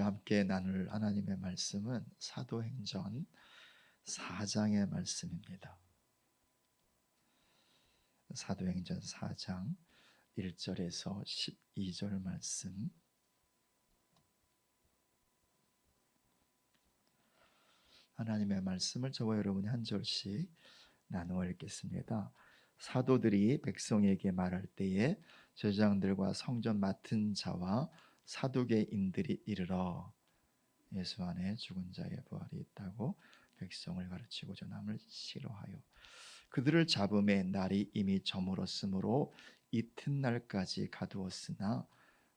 함께 나눌 하나님의 말씀은 사도행전 4장의 말씀입니다. 사도행전 4장 1절에서 12절 말씀. 하나님의 말씀을 저와 여러분이 한 절씩 나누어 읽겠습니다. 사도들이 백성에게 말할 때에 제사장들과 성전 맡은 자와 사두개인들이 이르러 예수 안에 죽은 자의 부활이 있다고 백성을 가르치고 전함을 싫어하여 그들을 잡음에 날이 이미 저물었으므로 이튿날까지 가두었으나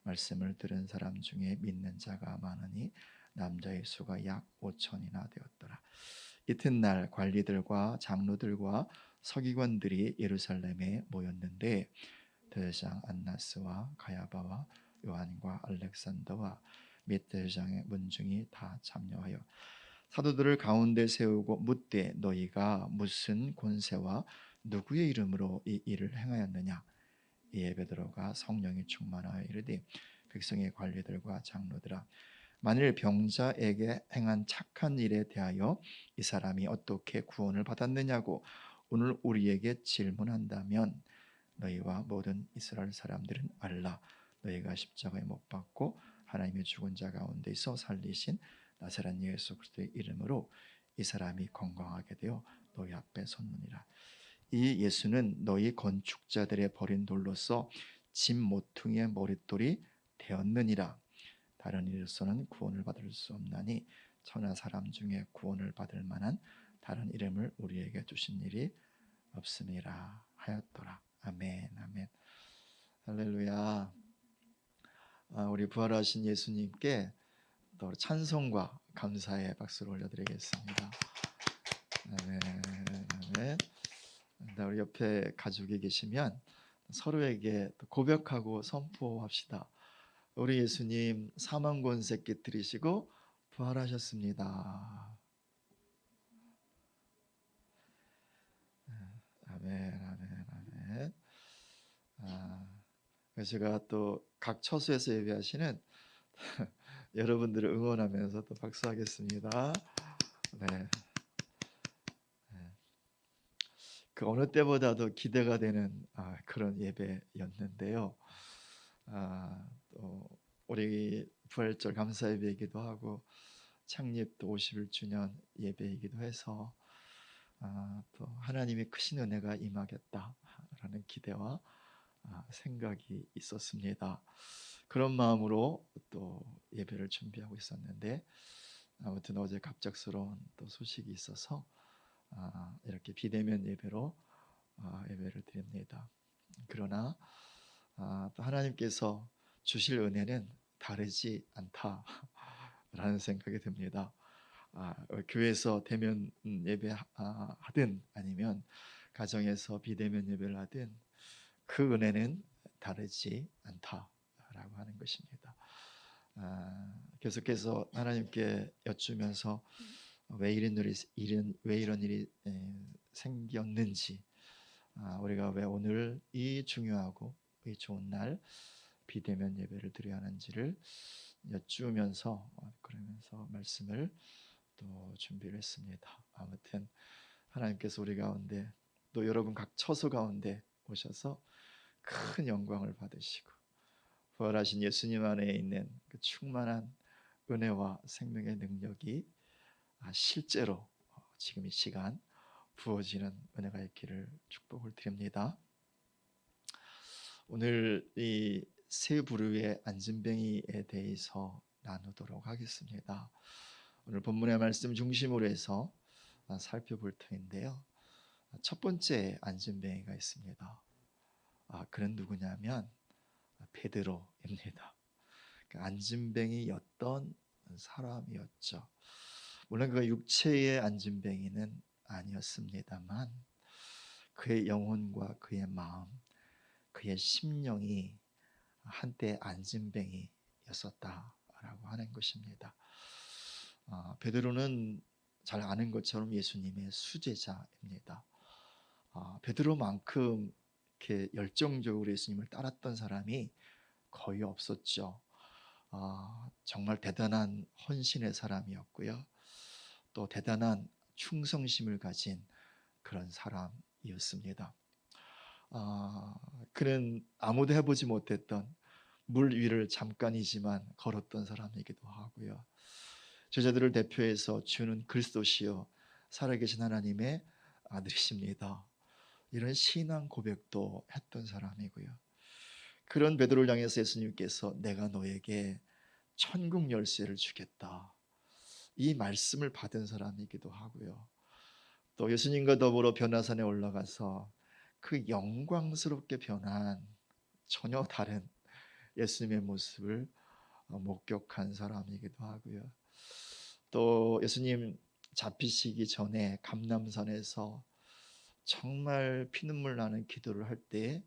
말씀을 들은 사람 중에 믿는 자가 많으니 남자의 수가 약 5천이나 되었더라. 이튿날 관리들과 장로들과 서기관들이 예루살렘에 모였는데 대제사장 안나스와 가야바와 요한과 알렉산더와 및 대제사장의 문중이 다 참여하여 사도들을 가운데 세우고 묻되 너희가 무슨 권세와 누구의 이름으로 이 일을 행하였느냐. 이에 베드로가 성령이 충만하여 이르되 백성의 관리들과 장로들아 만일 병자에게 행한 착한 일에 대하여 이 사람이 어떻게 구원을 받았느냐고 오늘 우리에게 질문한다면 너희와 모든 이스라엘 사람들은 알라. 너희가 십자가에 못 박고 하나님의 죽은 자 가운데서 살리신 나사렛 예수 그리스도의 이름으로 이 사람이 건강하게 되어 너희 앞에 섰느니라. 이 예수는 너희 건축자들의 버린 돌로서 집 모퉁이의 머릿돌이 되었느니라. 다른 이로서는 구원을 받을 수 없나니 천하 사람 중에 구원을 받을 만한 다른 이름을 우리에게 주신 일이 없음이라 하였더라. 아멘. 아멘. 할렐루야. 우리 부활하신 예수님께 또 찬송과 감사의 박수를 올려드리겠습니다. 아멘. 아멘. 우리 옆에 가족이 계시면 서로에게 고백하고 선포합시다. 우리 예수님 사망 권세 깨뜨리시고 부활하셨습니다. 아멘. 아멘. 아멘. 제가 또 각 처소에서 예배하시는 여러분들을 응원하면서 또 박수하겠습니다. 네. 그 어느 때보다도 기대가 되는 그런 예배였는데요. 또 우리 부활절 감사 예배이기도 하고 창립 또 51주년 예배이기도 해서 또 하나님의 크신 은혜가 임하겠다라는 기대와 생각이 있었습니다. 그런 마음으로 또 예배를 준비하고 있었는데 아무튼 어제 갑작스러운 또 소식이 있어서 이렇게 비대면 예배로 예배를 드립니다. 그러나 또 하나님께서 주실 은혜는 다르지 않다라는 생각이 듭니다. 교회에서 대면 예배 하든 아니면 가정에서 비대면 예배를 하든 그 은혜는 다르지 않다라고 하는 것입니다. 계속해서 하나님께 여쭈면서 왜 이런 일이 생겼는지, 우리가 왜 오늘 이 중요하고 이 좋은 날 비대면 예배를 드려야 하는지를 여쭈면서 그러면서 말씀을 또 준비를 했습니다. 아무튼 하나님께서 우리 가운데 또 여러분 각 처소 가운데 오셔서 큰 영광을 받으시고 부활하신 예수님 안에 있는 그 충만한 은혜와 생명의 능력이 실제로 지금 이 시간 부어지는 은혜가 있기를 축복을 드립니다. 오늘 이 세 부류의 안진뱅이에 대해서 나누도록 하겠습니다. 오늘 본문의 말씀 중심으로 해서 살펴볼 터인데요. 첫 번째 안진뱅이가 있습니다. 그는 누구냐면 베드로입니다. 안진뱅이였던 사람이었죠. 물론 그가 육체의 안진뱅이는 아니었습니다만 그의 영혼과 그의 마음, 그의 심령이 한때 안진뱅이였었다라고 하는 것입니다. 베드로는 잘 아는 것처럼 예수님의 수제자입니다. 베드로만큼 이렇게 열정적으로 예수님을 따랐던 사람이 거의 없었죠. 정말 대단한 헌신의 사람이었고요. 또 대단한 충성심을 가진 그런 사람이었습니다. 그는 아무도 해보지 못했던 물 위를 잠깐이지만 걸었던 사람이기도 하고요. 제자들을 대표해서 주는 그리스도시요 살아계신 하나님의 아들이십니다, 이런 신앙 고백도 했던 사람이고요. 그런 베드로를 향해서 예수님께서 내가 너에게 천국 열쇠를 주겠다, 이 말씀을 받은 사람이기도 하고요. 또 예수님과 더불어 변화산에 올라가서 그 영광스럽게 변한 전혀 다른 예수님의 모습을 목격한 사람이기도 하고요. 또 예수님 잡히시기 전에 감람산에서 정말 피눈물 나는 기도를 할 때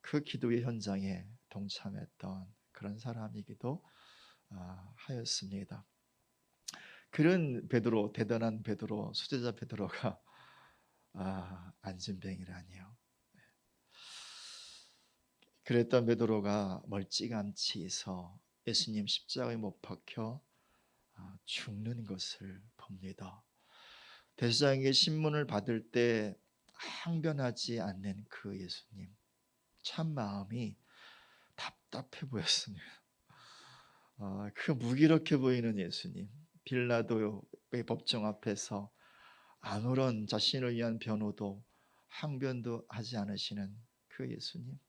그 기도의 현장에 동참했던 그런 사람이기도 하였습니다. 그런 베드로, 대단한 베드로, 수제자 베드로가 안진뱅이라니요. 그랬던 베드로가 멀찌감치해서 예수님 십자가에 못 박혀 죽는 것을 봅니다. 대제사장에게 신문을 받을 때 항변하지 않는 그 예수님, 참 마음이 답답해 보였습니다. 그 무기력해 보이는 예수님, 빌라도의 법정 앞에서 아무런 자신을 위한 변호도 항변도 하지 않으시는 그 예수님,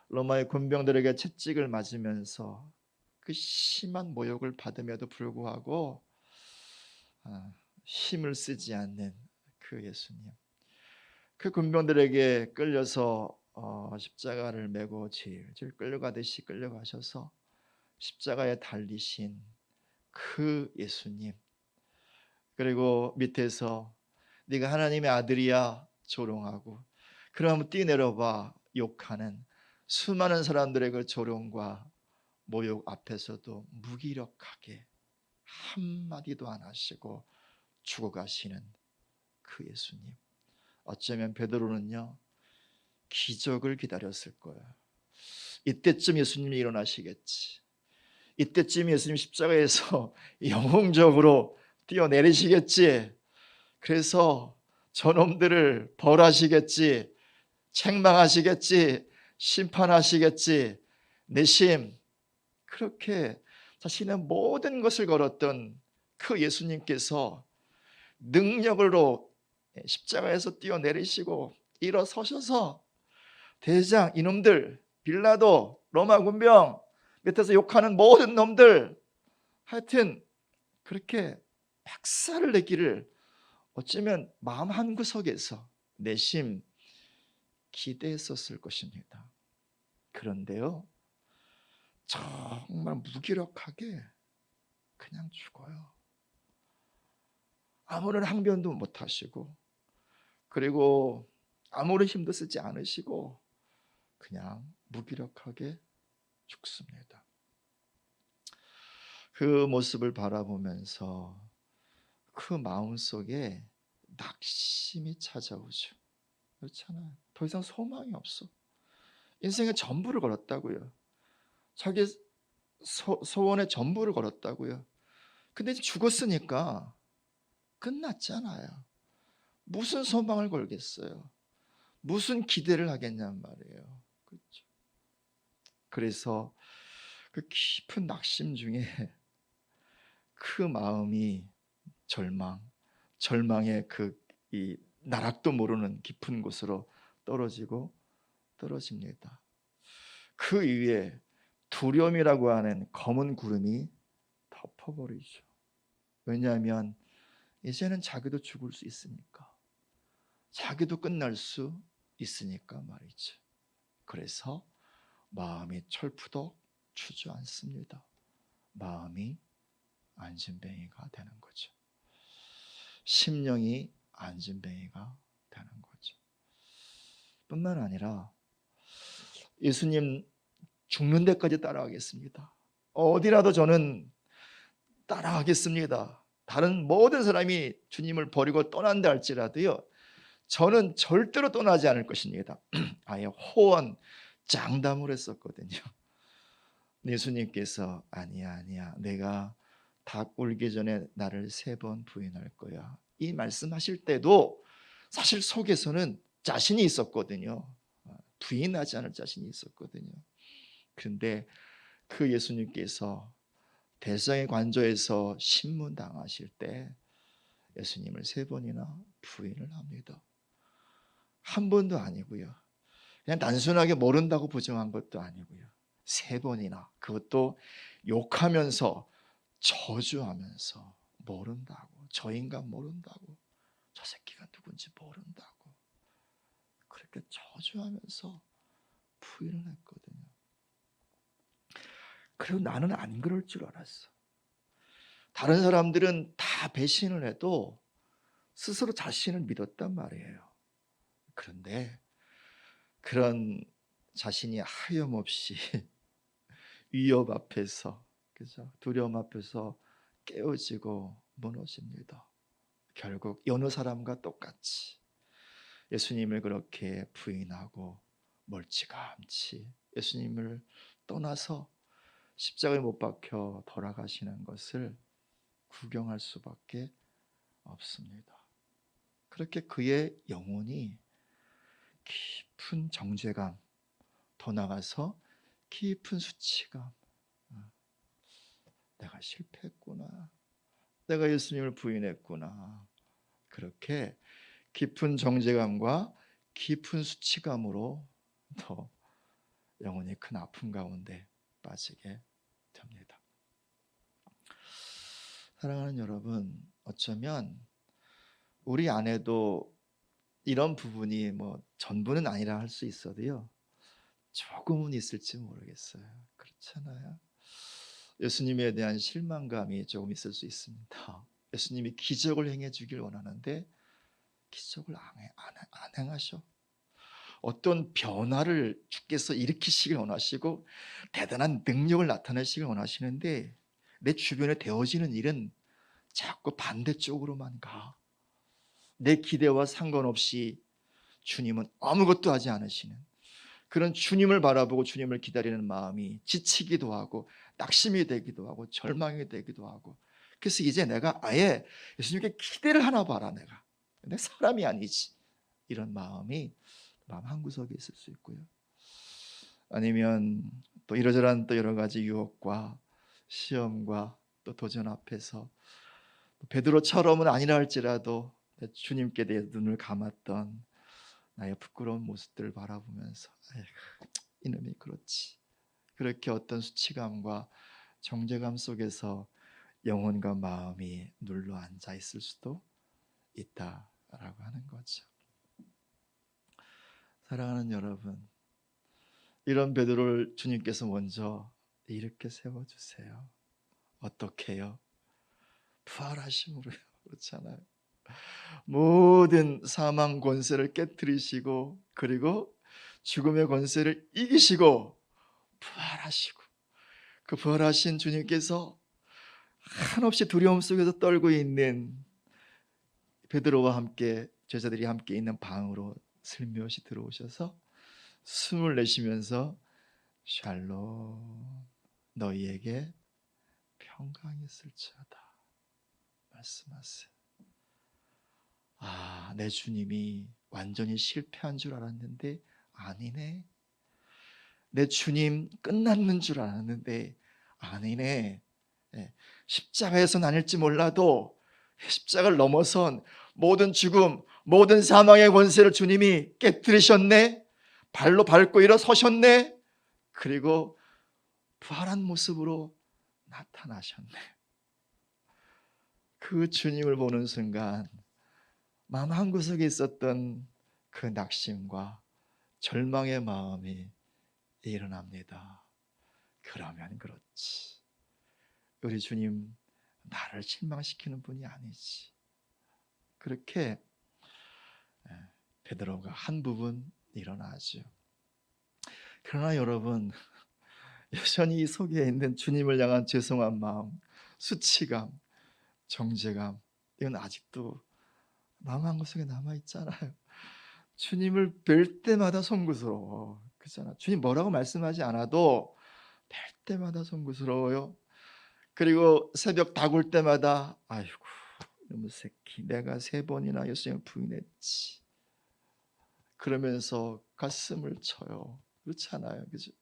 로마의 군병들에게 채찍을 맞으면서 그 심한 모욕을 받음에도 불구하고 힘을 쓰지 않는 그 예수님, 그 군병들에게 끌려서 십자가를 메고 질질 끌려가듯이 끌려가셔서 십자가에 달리신 그 예수님, 그리고 밑에서 네가 하나님의 아들이야 조롱하고, 그럼 뛰내려봐 욕하는 수많은 사람들의 그 조롱과 모욕 앞에서도 무기력하게 한마디도 안 하시고 죽어가시는 그 예수님, 어쩌면 베드로는요 기적을 기다렸을 거예요. 이때쯤 예수님이 일어나시겠지, 이때쯤 예수님 십자가에서 영웅적으로 뛰어내리시겠지, 그래서 저놈들을 벌하시겠지, 책망하시겠지, 심판하시겠지, 내심 그렇게 자신의 모든 것을 걸었던 그 예수님께서 능력으로 십자가에서 뛰어내리시고 일어서셔서 대장, 이놈들, 빌라도, 로마 군병 밑에서 욕하는 모든 놈들, 하여튼 그렇게 박살을 내기를 어쩌면 마음 한구석에서 내심 기대했었을 것입니다. 그런데요, 정말 무기력하게 그냥 죽어요. 아무런 항변도 못하시고, 그리고 아무런 힘도 쓰지 않으시고 그냥 무기력하게 죽습니다. 그 모습을 바라보면서 그 마음속에 낙심이 찾아오죠. 그렇잖아요. 더 이상 소망이 없어. 인생의 전부를 걸었다고요. 자기 소원의 전부를 걸었다고요. 근데 이제 죽었으니까 끝났잖아요. 무슨 소망을 걸겠어요? 무슨 기대를 하겠냔 말이에요. 그렇죠. 그래서 그 깊은 낙심 중에 그 마음이 절망의 이 나락도 모르는 깊은 곳으로 떨어집니다. 그 위에 두려움이라고 하는 검은 구름이 덮어버리죠. 왜냐하면 이제는 자기도 죽을 수 있으니까, 자기도 끝날 수 있으니까 말이죠. 그래서 마음이 철푸덕 주저앉습니다. 마음이 안진뱅이가 되는 거죠. 심령이 안진뱅이가 되는 거죠. 뿐만 아니라 예수님 죽는 데까지 따라가겠습니다. 어디라도 저는 따라가겠습니다. 다른 모든 사람이 주님을 버리고 떠난다 할지라도요, 저는 절대로 떠나지 않을 것입니다. 아예 호언 장담을 했었거든요. 예수님께서 아니야 내가 닭 울기 전에 나를 3번 부인할 거야, 이 말씀하실 때도 사실 속에서는 자신이 있었거든요. 부인하지 않을 자신이 있었거든요. 그런데 그 예수님께서 대성의 관저에서 신문당하실 때 예수님을 3번이나 부인을 합니다. 한 번도 아니고요, 그냥 단순하게 모른다고 부정한 것도 아니고요, 3번이나, 그것도 욕하면서 저주하면서 모른다고, 저 인간 모른다고, 저 새끼가 누군지 모른다고 그렇게 저주하면서 부인을 했거든요. 그리고 나는 안 그럴 줄 알았어. 다른 사람들은 다 배신을 해도 스스로 자신을 믿었단 말이에요. 그런데 그런 자신이 하염없이 위협 앞에서, 그죠? 두려움 앞에서 깨어지고 무너집니다. 결국 여느 사람과 똑같이 예수님을 그렇게 부인하고 멀찌감치 예수님을 떠나서 십자가에 못 박혀 돌아가시는 것을 구경할 수밖에 없습니다. 그렇게 그의 영혼이 깊은 정죄감, 더 나가서 깊은 수치감, 내가 실패했구나, 내가 예수님을 부인했구나, 그렇게 깊은 정죄감과 깊은 수치감으로 더 영혼이 큰 아픔 가운데 빠지게 됩니다. 사랑하는 여러분, 어쩌면 우리 안에도 이런 부분이 전부는 아니라 할 수 있어도요, 조금은 있을지 모르겠어요. 그렇잖아요. 예수님에 대한 실망감이 조금 있을 수 있습니다. 예수님이 기적을 행해 주길 원하는데 기적을 안 행하셔. 어떤 변화를 주께서 일으키시길 원하시고 대단한 능력을 나타내시길 원하시는데 내 주변에 되어지는 일은 자꾸 반대쪽으로만 가. 내 기대와 상관없이 주님은 아무것도 하지 않으시는, 그런 주님을 바라보고 주님을 기다리는 마음이 지치기도 하고 낙심이 되기도 하고 절망이 되기도 하고, 그래서 이제 내가 아예 예수님께 기대를 하나 봐라, 내가 사람이 아니지, 이런 마음이 마음 한구석에 있을 수 있고요. 아니면 또 이러저러한 또 여러 가지 유혹과 시험과 또 도전 앞에서 베드로처럼은 아니라 할지라도 주님께 대해 눈을 감았던 나의 부끄러운 모습들을 바라보면서 이놈이 그렇지, 그렇게 어떤 수치감과 정죄감 속에서 영혼과 마음이 눌러 앉아 있을 수도 있다라고 하는 거죠. 사랑하는 여러분, 이런 베드로를 주님께서 먼저 이렇게 세워주세요. 어떻게요? 부활하심으로요. 그렇잖아요. 모든 사망 권세를 깨뜨리시고 그리고 죽음의 권세를 이기시고 부활하시고, 그 부활하신 주님께서 한없이 두려움 속에서 떨고 있는 베드로와 함께, 제자들이 함께 있는 방으로 슬며시 들어오셔서 숨을 내쉬면서 샬롬, 너희에게 평강이 있을지어다 말씀하세요. 내 주님이 완전히 실패한 줄 알았는데 아니네. 내 주님 끝났는 줄 알았는데 아니네. 십자가에서 나뉠지 몰라도 십자가를 넘어선 모든 죽음, 모든 사망의 권세를 주님이 깨뜨리셨네. 발로 밟고 일어서셨네. 그리고 부활한 모습으로 나타나셨네. 그 주님을 보는 순간 마음 한구석에 있었던 그 낙심과 절망의 마음이 일어납니다. 그러면 그렇지, 우리 주님 나를 실망시키는 분이 아니지. 그렇게 베드로가 한 부분 일어나죠. 그러나 여러분, 여전히 이 속에 있는 주님을 향한 죄송한 마음, 수치감, 정죄감, 이건 아직도 마음 한구석에 남아있잖아요. 주님을 뵐 때마다 송구스러워. 그렇잖아. 주님 뭐라고 말씀하지 않아도 뵐 때마다 송구스러워요. 그리고 새벽 다굴 때마다 아이고 이놈의 새끼 내가 3번이나 예수님을 부인했지. 그러면서 가슴을 쳐요. 그렇지 않아요? 그죠?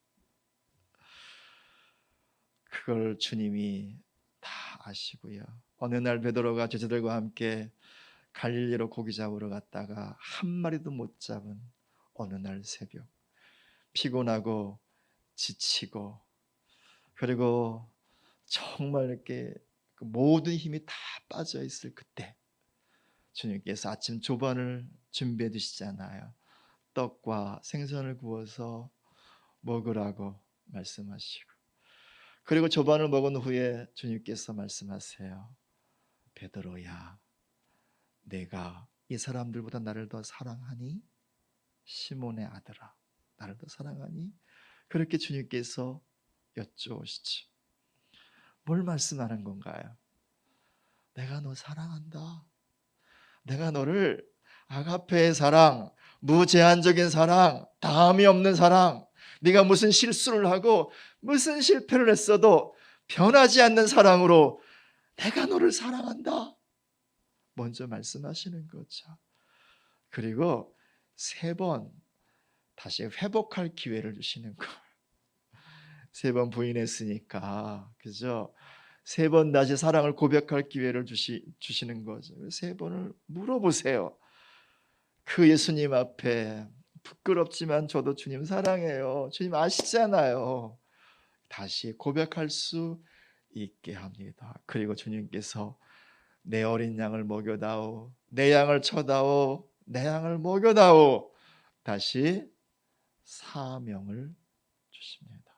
그걸 주님이 다 아시고요. 어느 날 베드로가 제자들과 함께 갈릴리로 고기 잡으러 갔다가 한 마리도 못 잡은 어느 날 새벽, 피곤하고 지치고 그리고 정말 이렇게 그 모든 힘이 다 빠져 있을 그때 주님께서 아침 조반을 준비해 두시잖아요. 떡과 생선을 구워서 먹으라고 말씀하시고, 그리고 조반을 먹은 후에 주님께서 말씀하세요. 베드로야, 내가 이 사람들보다 나를 더 사랑하니? 시몬의 아들아, 나를 더 사랑하니? 그렇게 주님께서 여쭈오시죠. 뭘 말씀하는 건가요? 내가 너 사랑한다. 내가 너를 아가페의 사랑, 무제한적인 사랑, 다함이 없는 사랑, 네가 무슨 실수를 하고 무슨 실패를 했어도 변하지 않는 사랑으로 내가 너를 사랑한다. 먼저 말씀하시는 거죠. 그리고 3번 다시 회복할 기회를 주시는 거예요. 3번 부인했으니까, 그죠? 3번 다시 사랑을 고백할 기회를 주시는 거죠. 3번을 물어보세요. 그 예수님 앞에 부끄럽지만 저도 주님 사랑해요. 주님 아시잖아요. 다시 고백할 수 있게 합니다. 그리고 주님께서 내 어린 양을 먹여다오, 내 양을 쳐다오, 내 양을 먹여다오, 다시 사명을 주십니다.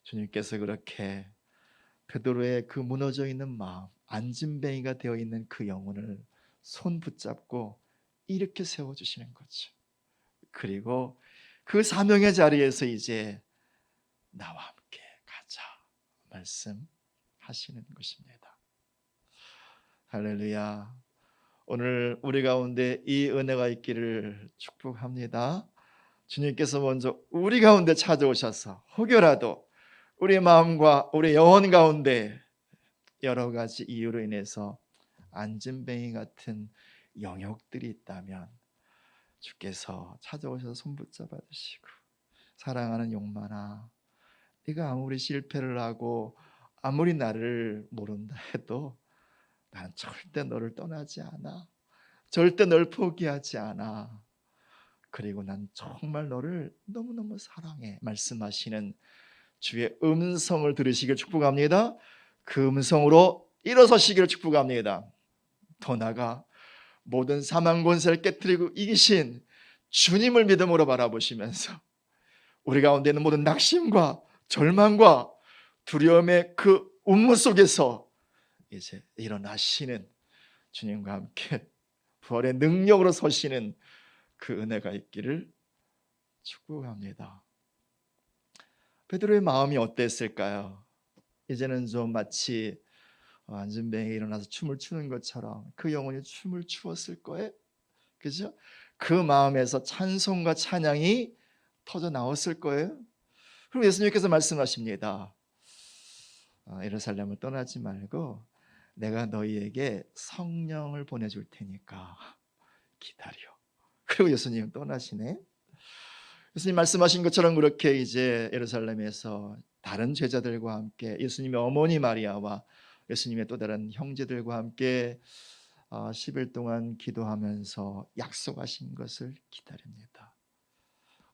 주님께서 그렇게 베드로의 그 무너져 있는 마음, 안진뱅이가 되어 있는 그 영혼을 손 붙잡고 이렇게 세워주시는 거죠. 그리고 그 사명의 자리에서 이제 나와 함께 가자 말씀하시는 것입니다. 할렐루야. 오늘 우리 가운데 이 은혜가 있기를 축복합니다. 주님께서 먼저 우리 가운데 찾아오셔서 혹여라도 우리 마음과 우리 영혼 가운데 여러 가지 이유로 인해서 안진뱅이 같은 영역들이 있다면 주께서 찾아오셔서 손 붙잡아 주시고, 사랑하는 용만아, 네가 아무리 실패를 하고 아무리 나를 모른다 해도 난 절대 너를 떠나지 않아. 절대 널 포기하지 않아. 그리고 난 정말 너를 너무너무 사랑해 말씀하시는 주의 음성을 들으시길 축복합니다. 그 음성으로 일어서시기를 축복합니다. 더 나아가 모든 사망 권세를 깨뜨리고 이기신 주님을 믿음으로 바라보시면서 우리 가운데 있는 모든 낙심과 절망과 두려움의 그 운무 속에서 이제 일어나시는 주님과 함께 부활의 능력으로 서시는 그 은혜가 있기를 축복합니다. 베드로의 마음이 어땠을까요? 이제는 좀 마치 안진뱅이 일어나서 춤을 추는 것처럼 그 영혼이 춤을 추었을 거예요. 그죠? 그 마음에서 찬송과 찬양이 터져 나왔을 거예요. 그리고 예수님께서 말씀하십니다. 예루살렘을 떠나지 말고 내가 너희에게 성령을 보내줄 테니까 기다려. 그리고 예수님 떠나시네. 예수님 말씀하신 것처럼 그렇게 이제 예루살렘에서 다른 제자들과 함께 예수님의 어머니 마리아와 예수님의 또 다른 형제들과 함께 10일 동안 기도하면서 약속하신 것을 기다립니다.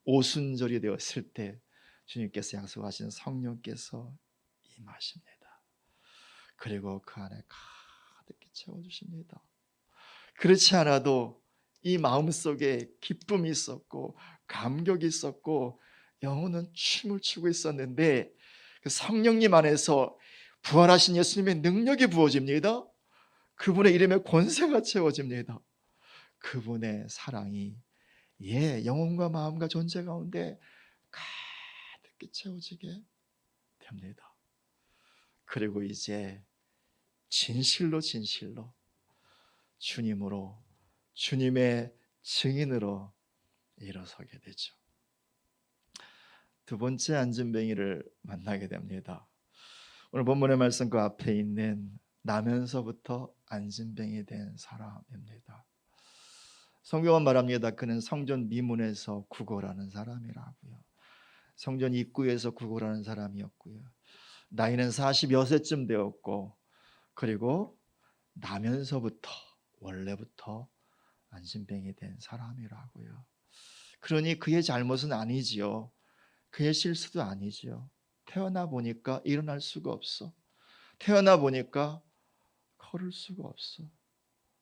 오순절이 되었을 때 주님께서 약속하신 성령께서 임하십니다. 그리고 그 안에 가득히 채워주십니다. 그렇지 않아도 이 마음속에 기쁨이 있었고 감격이 있었고 영혼은 춤을 추고 있었는데 그 성령님 안에서 부활하신 예수님의 능력이 부어집니다. 그분의 이름에 권세가 채워집니다. 그분의 사랑이 영혼과 마음과 존재 가운데 가득히 채워지게 됩니다. 그리고 이제 진실로 주님으로, 주님의 증인으로 일어서게 되죠. 두 번째 안진뱅이를 만나게 됩니다. 오늘 본문의 말씀 그 앞에 있는 나면서부터 안진뱅이 된 사람입니다. 성경은 말합니다. 그는 성전 미문에서 구걸하는 사람이라고요. 성전 입구에서 구걸하는 사람이었고요. 나이는 40여 세쯤 되었고, 그리고 나면서부터 원래부터 안진뱅이 된 사람이라고요. 그러니 그의 잘못은 아니지요. 그의 실수도 아니지요. 태어나 보니까 일어날 수가 없어. 태어나 보니까 걸을 수가 없어.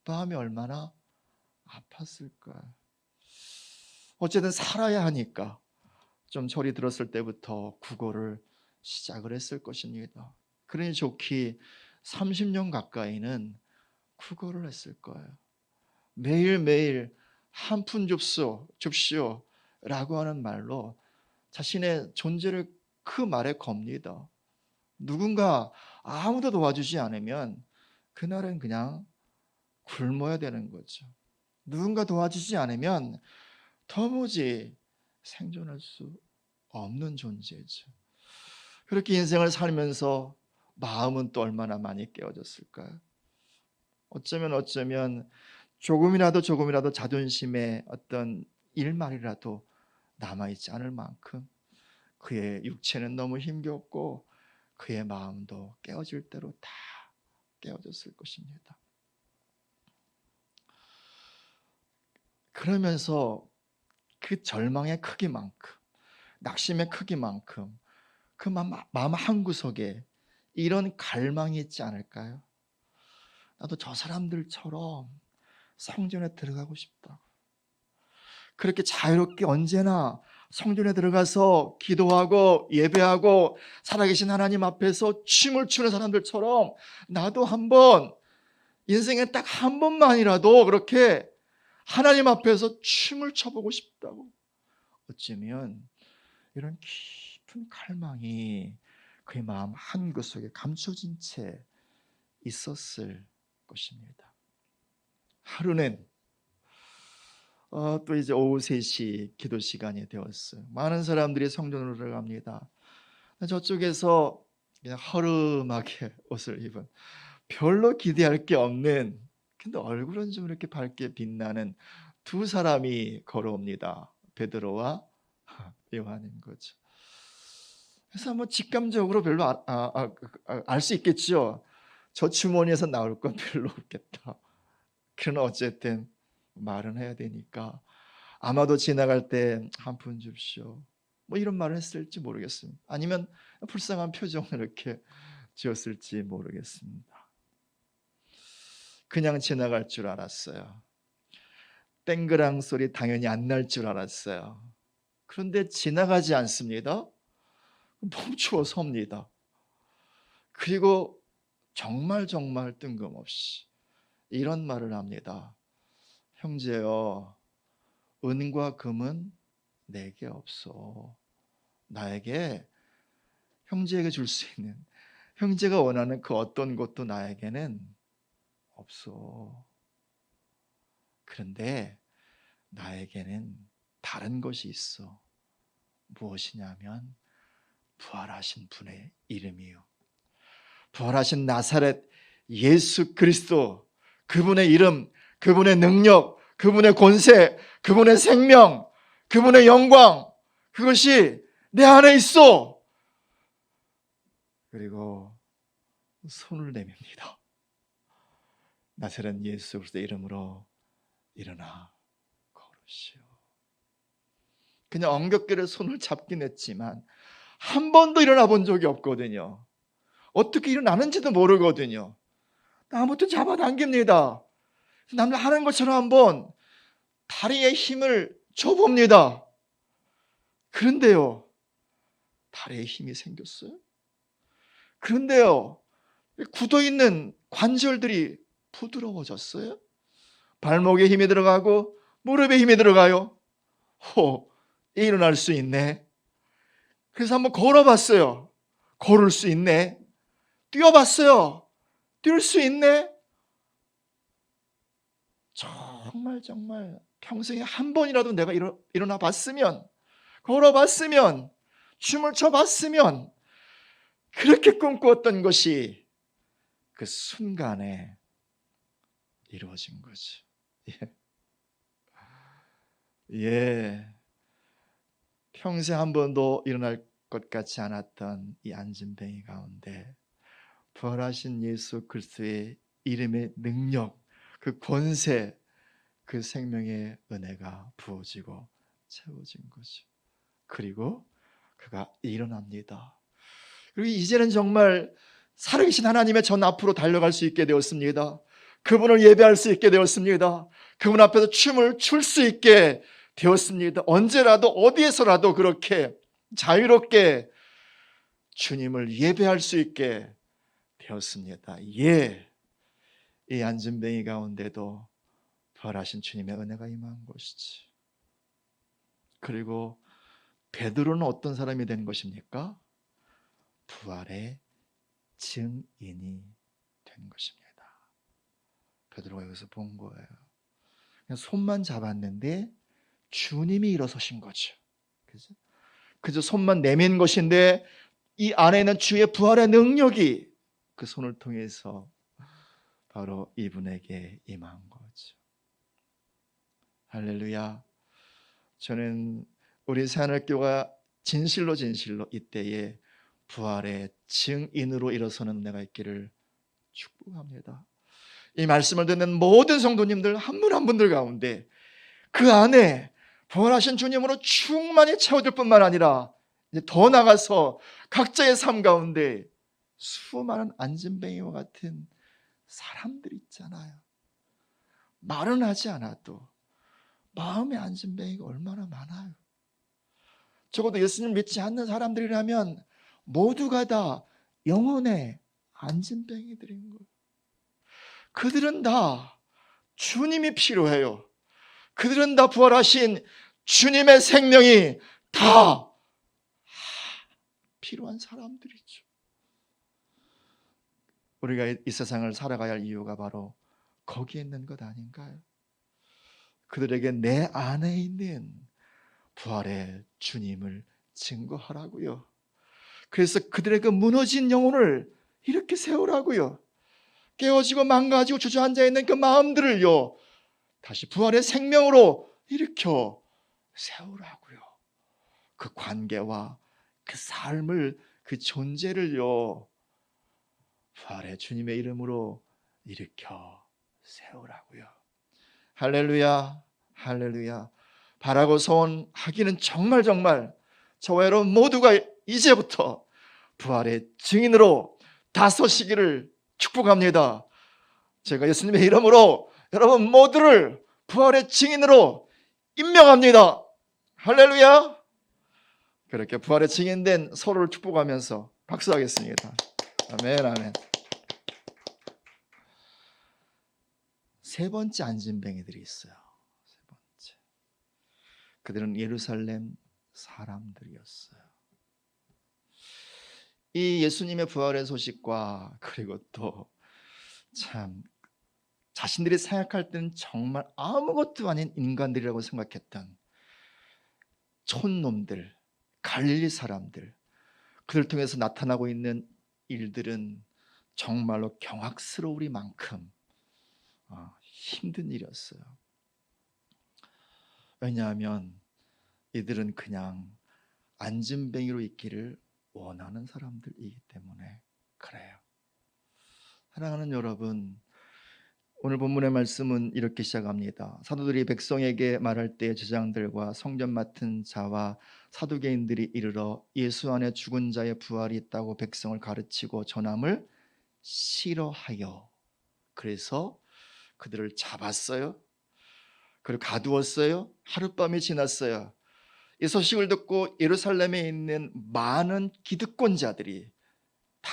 마음이 얼마나 아팠을까. 어쨌든 살아야 하니까 좀 철이 들었을 때부터 구걸을 시작을 했을 것입니다. 그러니 좋기 30년 가까이는 구걸을 했을 거예요. 매일매일 한 푼 줍시오 라고 하는 말로 자신의 존재를 그 말에 겁니다. 누군가 아무도 도와주지 않으면 그날은 그냥 굶어야 되는 거죠. 누군가 도와주지 않으면 도무지 생존할 수 없는 존재죠. 그렇게 인생을 살면서 마음은 또 얼마나 많이 깨어졌을까요? 어쩌면 조금이라도 자존심에 어떤 일말이라도 남아있지 않을 만큼 그의 육체는 너무 힘겹고 그의 마음도 깨어질 대로 다 깨어졌을 것입니다. 그러면서 그 절망의 크기만큼, 낙심의 크기만큼 그 마음 한구석에 이런 갈망이 있지 않을까요? 나도 저 사람들처럼 성전에 들어가고 싶다. 그렇게 자유롭게 언제나 성전에 들어가서 기도하고 예배하고 살아계신 하나님 앞에서 춤을 추는 사람들처럼 나도 한번 인생에 딱 한 번만이라도 그렇게 하나님 앞에서 춤을 춰보고 싶다고. 어쩌면 이런 깊은 갈망이 그의 마음 한구석에 감춰진 채 있었을 것입니다. 하루는 또 이제 오후 3시 기도 시간이 되었어요. 많은 사람들이 성전으로 들어갑니다. 저쪽에서 그냥 허름하게 옷을 입은 별로 기대할 게 없는, 근데 얼굴은 좀 이렇게 밝게 빛나는 두 사람이 걸어옵니다. 베드로와 요한인 거죠. 그래서 뭐 직감적으로 별로 알 수 있겠죠. 저 주머니에서 나올 건 별로 없겠다. 그러나 어쨌든 말은 해야 되니까 아마도 지나갈 때 한 푼 줍시오 뭐 이런 말을 했을지 모르겠습니다. 아니면 불쌍한 표정을 이렇게 지었을지 모르겠습니다. 그냥 지나갈 줄 알았어요. 땡그랑 소리 당연히 안 날 줄 알았어요. 그런데 지나가지 않습니다. 멈추어 섭니다. 그리고 정말 뜬금없이 이런 말을 합니다. 형제여, 은과 금은 내게 없어. 나에게, 형제에게 줄 수 있는, 형제가 원하는 그 어떤 것도 나에게는 없어. 그런데 나에게는 다른 것이 있어. 무엇이냐면 부활하신 분의 이름이요, 부활하신 나사렛 예수 그리스도, 그분의 이름, 그분의 능력, 그분의 권세, 그분의 생명, 그분의 영광, 그것이 내 안에 있어. 그리고 손을 내밉니다. 나사렛 예수 그리스도의 이름으로 일어나 걸으시오. 그냥 엉겹결에 손을 잡긴 했지만 한 번도 일어나 본 적이 없거든요. 어떻게 일어나는지도 모르거든요. 아무튼 잡아당깁니다. 나는 하는 것처럼 한번 다리에 힘을 줘봅니다. 그런데요, 다리에 힘이 생겼어요. 그런데요, 굳어있는 관절들이 부드러워졌어요. 발목에 힘이 들어가고 무릎에 힘이 들어가요. 일어날 수 있네. 그래서 한번 걸어봤어요. 걸을 수 있네. 뛰어봤어요. 뛸 수 있네. 정말 평생에 한 번이라도 내가 일어나 봤으면, 걸어봤으면 춤을 춰봤으면 그렇게 꿈꾸었던 것이 그 순간에 이루어진 거죠. 예. 평생 한 번도 일어날 것 같지 않았던 이 안진뱅이 가운데 부활하신 예수 그리스도의 이름의 능력, 그 권세, 그 생명의 은혜가 부어지고 채워진 거죠. 그리고 그가 일어납니다. 그리고 이제는 정말 살아계신 하나님의 전 앞으로 달려갈 수 있게 되었습니다. 그분을 예배할 수 있게 되었습니다. 그분 앞에서 춤을 출 수 있게 되었습니다. 언제라도 어디에서라도 그렇게 자유롭게 주님을 예배할 수 있게 되었습니다. 예, 이 안진뱅이 가운데도 부활하신 주님의 은혜가 임한 것이지. 그리고 베드로는 어떤 사람이 된 것입니까? 부활의 증인이 된 것입니다. 베드로가 여기서 본 거예요. 그냥 손만 잡았는데 주님이 일어서신 거죠. 그저 손만 내민 것인데 이 안에는 주의 부활의 능력이 그 손을 통해서 바로 이분에게 임한 거죠. 할렐루야. 저는 우리 새하늘교가 진실로 이때에 부활의 증인으로 일어서는 은혜가 있기를 축복합니다. 이 말씀을 듣는 모든 성도님들 한 분 한 분들 가운데 그 안에 부활하신 주님으로 충만히 채워질 뿐만 아니라 이제 더 나가서 각자의 삶 가운데 수많은 안진뱅이와 같은 사람들이 있잖아요. 말은 하지 않아도 마음의 안진뱅이가 얼마나 많아요. 적어도 예수님 믿지 않는 사람들이라면 모두가 다 영혼의 안진뱅이들인 거예요. 그들은 다 주님이 필요해요. 그들은 다 부활하신 주님의 생명이 다 필요한 사람들이죠. 우리가 이 세상을 살아가야 할 이유가 바로 거기에 있는 것 아닌가요? 그들에게 내 안에 있는 부활의 주님을 증거하라고요. 그래서 그들의 그 무너진 영혼을 이렇게 세우라고요. 깨어지고 망가지고 주저앉아 있는 그 마음들을요, 다시 부활의 생명으로 일으켜 세우라고요. 그 관계와 그 삶을, 그 존재를요, 부활의 주님의 이름으로 일으켜 세우라고요. 할렐루야, 할렐루야. 바라고 소원하기는 정말 저와 여러분 모두가 이제부터 부활의 증인으로 다서시기를 축복합니다. 제가 예수님의 이름으로 여러분 모두를 부활의 증인으로 임명합니다. 할렐루야. 그렇게 부활의 증인된 서로를 축복하면서 박수하겠습니다. 아멘, 아멘. 세 번째 안진뱅이들이 있어요. 세 번째. 그들은 예루살렘 사람들이었어요. 이 예수님의 부활의 소식과 그리고 또 참 자신들이 생각할 때는 정말 아무것도 아닌 인간들이라고 생각했던 촌놈들, 갈릴리 사람들, 그들 통해서 나타나고 있는 일들은 정말로 경악스러우리만큼 힘든 일이었어요. 왜냐하면 이들은 그냥 안진뱅이로 있기를 원하는 사람들이기 때문에 그래요. 사랑하는 여러분, 오늘 본문의 말씀은 이렇게 시작합니다. 사도들이 백성에게 말할 때 제장들과 성전 맡은 자와 사두개인들이 이르러 예수 안에 죽은 자의 부활이 있다고 백성을 가르치고 전함을 싫어하여 그래서 그들을 잡았어요. 그리고 가두었어요. 하룻밤이 지났어요. 이 소식을 듣고 예루살렘에 있는 많은 기득권자들이 다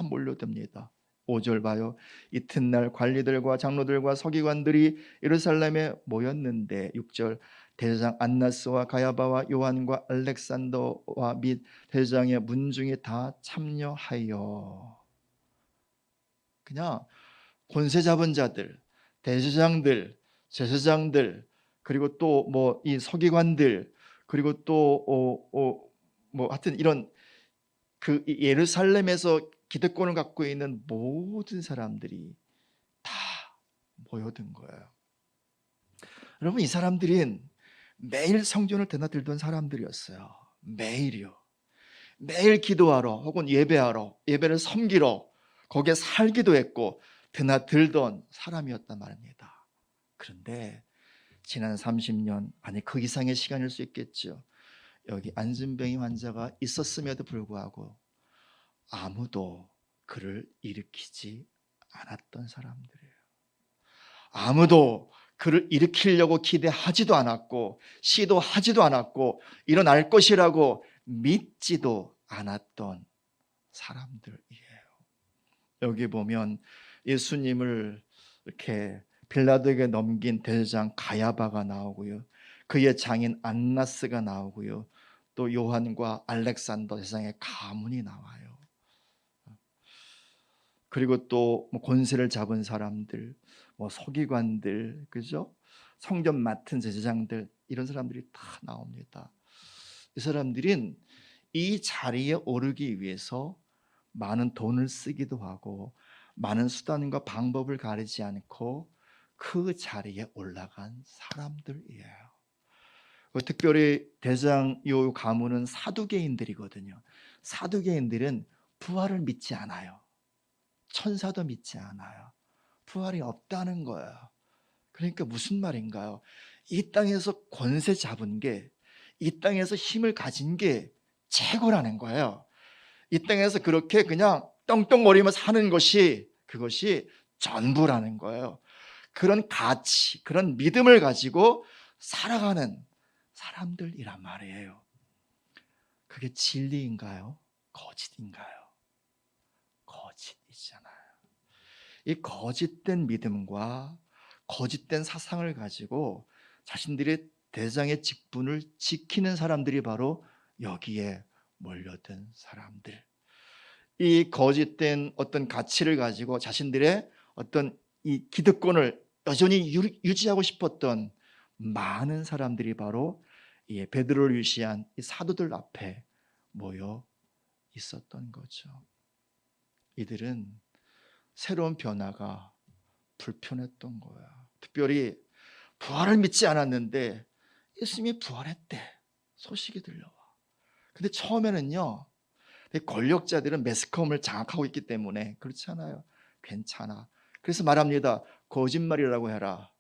몰려듭니다. 5절 봐요. 이튿날 관리들과 장로들과 서기관들이 예루살렘에 모였는데 6절 대제장 안나스와 가야바와 요한과 알렉산더와 및 대제장의 문중이 다 참여하여 그냥 권세 잡은 자들, 대제장들, 제사장들, 그리고 또 뭐 이 서기관들, 그리고 또 뭐 하여튼 이런 그 예루살렘에서 기득권을 갖고 있는 모든 사람들이 다 모여든 거예요. 여러분, 이 사람들은 매일 성전을 드나들던 사람들이었어요. 매일이요. 매일 기도하러 혹은 예배하러, 예배를 섬기러 거기에 살기도 했고 드나들던 사람이었단 말입니다. 그런데 지난 30년, 아니 그 이상의 시간일 수 있겠죠. 여기 안진병이 환자가 있었음에도 불구하고 아무도 그를 일으키지 않았던 사람들이에요. 아무도 그를 일으키려고 기대하지도 않았고 시도하지도 않았고 일어날 것이라고 믿지도 않았던 사람들이에요. 여기 보면 예수님을 이렇게 빌라도에게 넘긴 대제사장 가야바가 나오고요. 그의 장인 안나스가 나오고요. 또 요한과 알렉산더 세상의 가문이 나와요. 그리고 또 뭐 권세를 잡은 사람들, 뭐 서기관들, 그죠? 성전 맡은 제사장들, 이런 사람들이 다 나옵니다. 이 사람들은 이 자리에 오르기 위해서 많은 돈을 쓰기도 하고 많은 수단과 방법을 가리지 않고 그 자리에 올라간 사람들이에요. 특별히 대제사장 요 가문은 사두개인들이거든요. 사두개인들은 부활을 믿지 않아요. 천사도 믿지 않아요. 부활이 없다는 거예요. 그러니까 무슨 말인가요? 이 땅에서 권세 잡은 게, 이 땅에서 힘을 가진 게 최고라는 거예요. 이 땅에서 그렇게 그냥 떵떵거리며 사는 것이, 그것이 전부라는 거예요. 그런 가치, 그런 믿음을 가지고 살아가는 사람들이란 말이에요. 그게 진리인가요? 거짓인가요? 거짓이잖아요. 이 거짓된 믿음과 거짓된 사상을 가지고 자신들의 대장의 직분을 지키는 사람들이 바로 여기에 몰려든 사람들. 이 거짓된 어떤 가치를 가지고 자신들의 어떤 이 기득권을 여전히 유지하고 싶었던 많은 사람들이 바로 이 베드로를 위시한 이 사도들 앞에 모여 있었던 거죠. 이들은 새로운 변화가 불편했던 거야. 특별히 부활을 믿지 않았는데 예수님이 부활했대 소식이 들려와. 근데 처음에는요, 권력자들은 매스컴을 장악하고 있기 때문에 그렇잖아요. 괜찮아. 그래서 말합니다. 거짓말이라고 해라.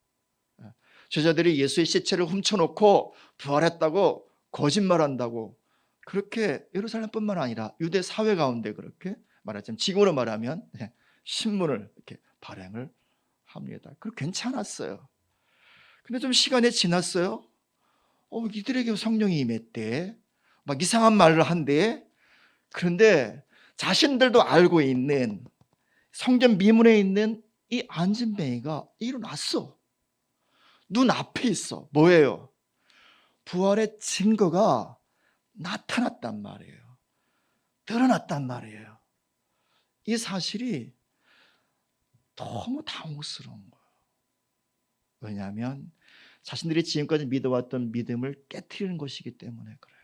제자들이 예수의 시체를 훔쳐놓고 부활했다고 거짓말한다고, 그렇게 예루살렘뿐만 아니라 유대 사회 가운데 그렇게 말하자면 지금으로 말하면 신문을 이렇게 발행을 합니다. 그리고 괜찮았어요. 근데 좀 시간이 지났어요. 이들에게 성령이 임했대. 막 이상한 말을 한대. 그런데 자신들도 알고 있는 성전 미문에 있는 이 안진뱅이가 일어났어. 눈앞에 있어. 뭐예요? 부활의 증거가 나타났단 말이에요. 드러났단 말이에요. 이 사실이 너무 당혹스러운 거예요. 왜냐하면 자신들이 지금까지 믿어왔던 믿음을 깨트리는 것이기 때문에 그래요.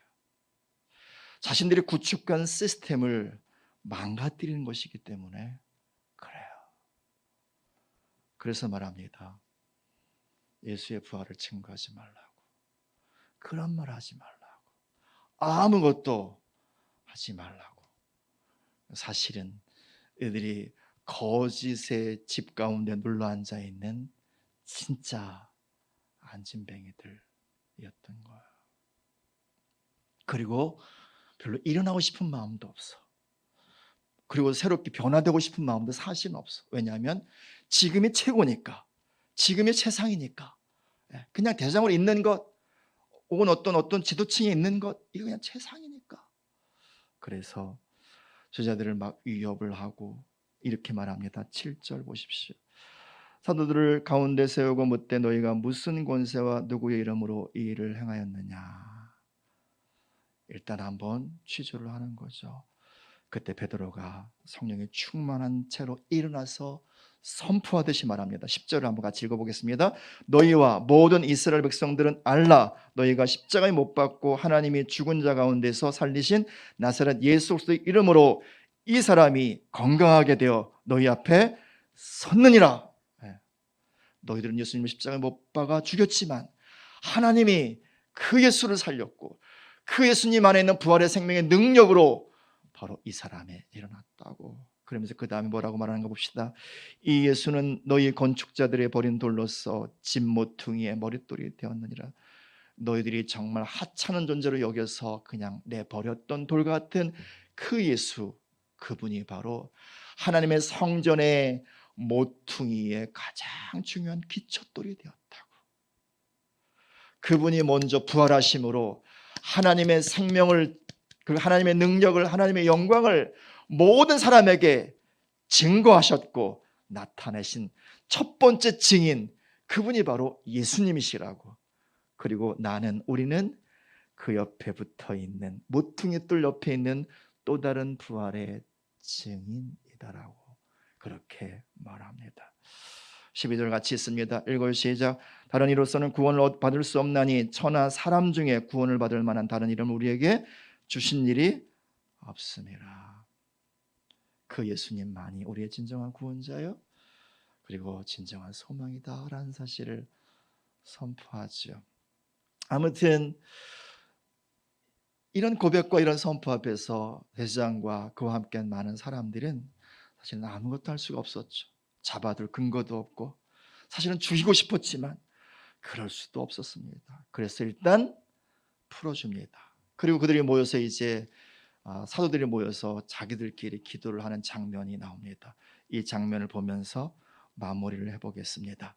자신들이 구축한 시스템을 망가뜨리는 것이기 때문에 그래요. 그래서 말합니다. 예수의 부활을 증거하지 말라고. 그런 말 하지 말라고. 아무것도 하지 말라고. 사실은 이들이 거짓의 집 가운데 눌러 앉아 있는 진짜 안진뱅이들이었던 거예요. 그리고 별로 일어나고 싶은 마음도 없어. 그리고 새롭게 변화되고 싶은 마음도 사실은 없어. 왜냐하면 지금이 최고니까, 지금이 최상이니까. 그냥 대장으로 있는 것, 혹은 어떤 지도층에 있는 것, 이거 그냥 최상이니까. 그래서 제자들을 막 위협을 하고 이렇게 말합니다. 7절 보십시오. 사도들을 가운데 세우고 묻되 너희가 무슨 권세와 누구의 이름으로 이 일을 행하였느냐. 일단 한번 취조를 하는 거죠. 그때 베드로가 성령에 충만한 채로 일어나서 선포하듯이 말합니다. 10절을 한번 같이 읽어보겠습니다. 너희와 모든 이스라엘 백성들은 알라. 너희가 십자가에 못 박고 하나님이 죽은 자 가운데서 살리신 나사렛 예수 그리스도의 이름으로 이 사람이 건강하게 되어 너희 앞에 섰느니라. 너희들은 예수님을 십자가에 못 박아 죽였지만 하나님이 그 예수를 살렸고 그 예수님 안에 있는 부활의 생명의 능력으로 바로 이 사람에 일어났다고. 그러면서 그 다음에 뭐라고 말하는가 봅시다. 이 예수는 너희 건축자들의 버린 돌로서 집 모퉁이의 머릿돌이 되었느니라. 너희들이 정말 하찮은 존재로 여겨서 그냥 내버렸던 돌 같은 그 예수, 그분이 바로 하나님의 성전의 모퉁이의 가장 중요한 기초돌이 되었다고. 그분이 먼저 부활하심으로 하나님의 생명을, 그 하나님의 능력을, 하나님의 영광을 모든 사람에게 증거하셨고 나타내신 첫 번째 증인, 그분이 바로 예수님이시라고. 그리고 우리는 그 옆에 붙어 있는 모퉁이 돌 옆에 있는 또 다른 부활의 증인이다라고 그렇게 말합니다. 12절 같이 있습니다. 읽어요. 시작. 다른 이로서는 구원을 받을 수 없나니 천하 사람 중에 구원을 받을 만한 다른 이름을 우리에게 주신 일이 없음이라. 그 예수님만이 우리의 진정한 구원자요 그리고 진정한 소망이다라는 사실을 선포하죠. 아무튼 이런 고백과 이런 선포 앞에서 대제사장과 그와 함께한 많은 사람들은 사실은 아무것도 할 수가 없었죠. 잡아둘 근거도 없고 사실은 죽이고 싶었지만 그럴 수도 없었습니다. 그래서 일단 풀어줍니다. 그리고 그들이 모여서 이제 사도들이 모여서 자기들끼리 기도를 하는 장면이 나옵니다. 이 장면을 보면서 마무리를 해보겠습니다.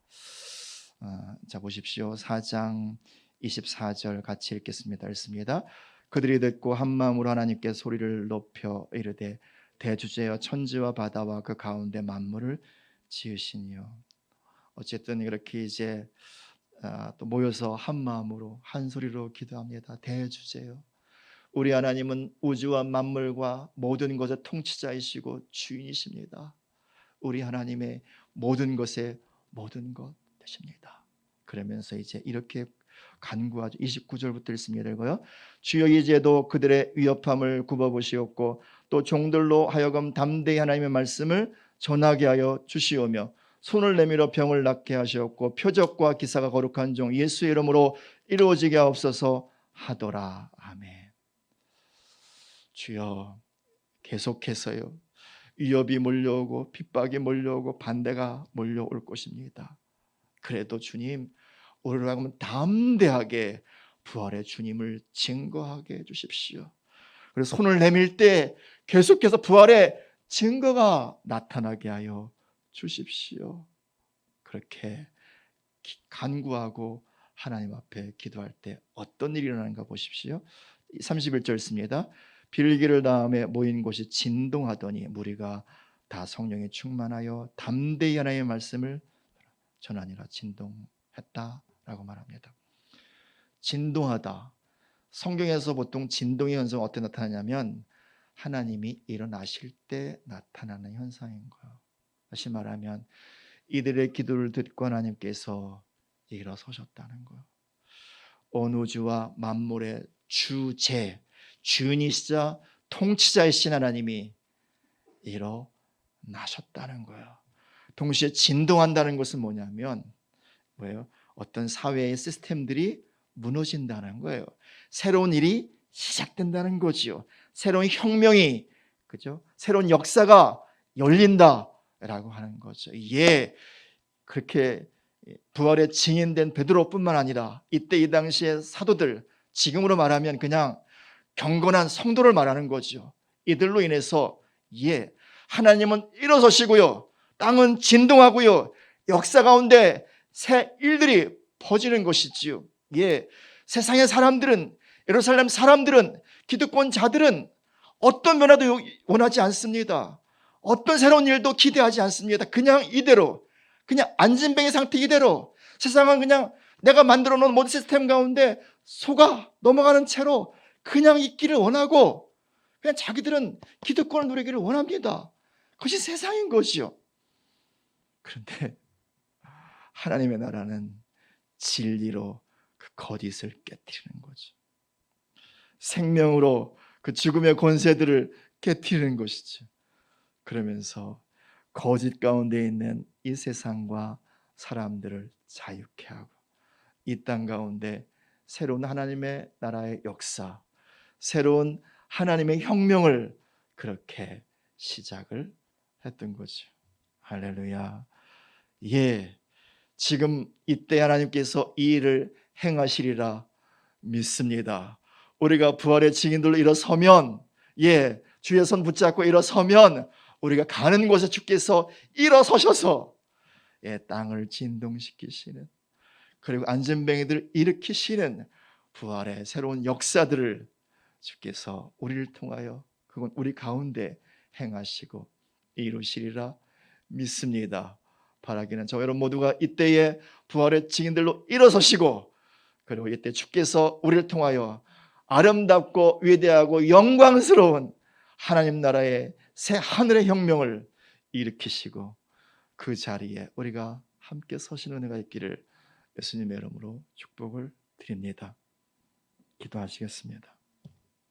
자 보십시오. 4장 24절 같이 읽겠습니다. 읽습니다. 그들이 듣고 한 마음으로 하나님께 소리를 높여 이르되 대주제여 천지와 바다와 그 가운데 만물을 지으시니요. 어쨌든 이렇게 이제 또 모여서 한 마음으로 한 소리로 기도합니다. 대주제여, 우리 하나님은 우주와 만물과 모든 것의 통치자이시고 주인이십니다. 우리 하나님의 모든 것의 모든 것 되십니다. 그러면서 이제 이렇게 간구하죠. 29절부터 읽습니다. 읽어요. 주여 이제도 그들의 위협함을 굽어보시옵고 또 종들로 하여금 담대히 하나님의 말씀을 전하게 하여 주시오며 손을 내밀어 병을 낫게 하시옵고 표적과 기사가 거룩한 종 예수의 이름으로 이루어지게 하옵소서 하더라. 아멘. 주여 계속해서요 위협이 몰려오고 핍박이 몰려오고 반대가 몰려올 것입니다. 그래도 주님 우리로 하여금 담대하게 부활의 주님을 증거하게 해주십시오. 그래서 손을 내밀 때 계속해서 부활의 증거가 나타나게 하여 주십시오. 그렇게 간구하고 하나님 앞에 기도할 때 어떤 일이 일어나는가 보십시오. 31절 있습니다. 빌기를 다음에 모인 곳이 진동하더니 무리가 다 성령에 충만하여 담대히 하나님의 말씀을 전하니라. 진동했다라고 말합니다. 진동하다. 성경에서 보통 진동의 현상은 어떻게 나타나냐면 하나님이 일어나실 때 나타나는 현상인 거예요. 다시 말하면 이들의 기도를 듣고 하나님께서 일어서셨다는 거예요. 온 우주와 만물의 주제, 주인이시자 통치자이신 하나님이 일어나셨다는 거예요. 동시에 진동한다는 것은 뭐냐면 어떤 사회의 시스템들이 무너진다는 거예요. 새로운 일이 시작된다는 거지요. 새로운 혁명이, 그죠? 새로운 역사가 열린다라고 하는 거죠. 그렇게 부활의 증인된 베드로뿐만 아니라 이때 이 당시의 사도들, 지금으로 말하면 그냥 경건한 성도를 말하는 거죠. 이들로 인해서 하나님은 일어서시고요, 땅은 진동하고요, 역사 가운데 새 일들이 퍼지는 것이지요. 세상의 사람들은, 예루살렘 사람들은, 기득권 자들은 어떤 변화도 원하지 않습니다. 어떤 새로운 일도 기대하지 않습니다. 그냥 이대로, 그냥 안진뱅이 상태 이대로, 세상은 그냥 내가 만들어 놓은 모든 시스템 가운데 속아 넘어가는 채로 그냥 있기를 원하고, 그냥 자기들은 기득권을 누리기를 원합니다. 그것이 세상인 것이요. 그런데 하나님의 나라는 진리로 그 거짓을 깨뜨리는 거죠. 생명으로 그 죽음의 권세들을 깨뜨리는 것이죠. 그러면서 거짓 가운데 있는 이 세상과 사람들을 자유케 하고 이 땅 가운데 새로운 하나님의 나라의 역사, 새로운 하나님의 혁명을 그렇게 시작을 했던 거죠. 할렐루야. 예, 지금 이때 하나님께서 이 일을 행하시리라 믿습니다. 우리가 부활의 증인들로 일어서면, 예, 주의 손 붙잡고 일어서면 우리가 가는 곳에 주께서 일어서셔서 땅을 진동시키시는, 그리고 안전뱅이들을 일으키시는 부활의 새로운 역사들을 주께서 우리를 통하여 그건 우리 가운데 행하시고 이루시리라 믿습니다. 바라기는 저 여러분 모두가 이때의 부활의 증인들로 일어서시고, 그리고 이때 주께서 우리를 통하여 아름답고 위대하고 영광스러운 하나님 나라의 새 하늘의 혁명을 일으키시고 그 자리에 우리가 함께 서시는 은혜가 있기를 예수님의 이름으로 축복을 드립니다. 기도하시겠습니다.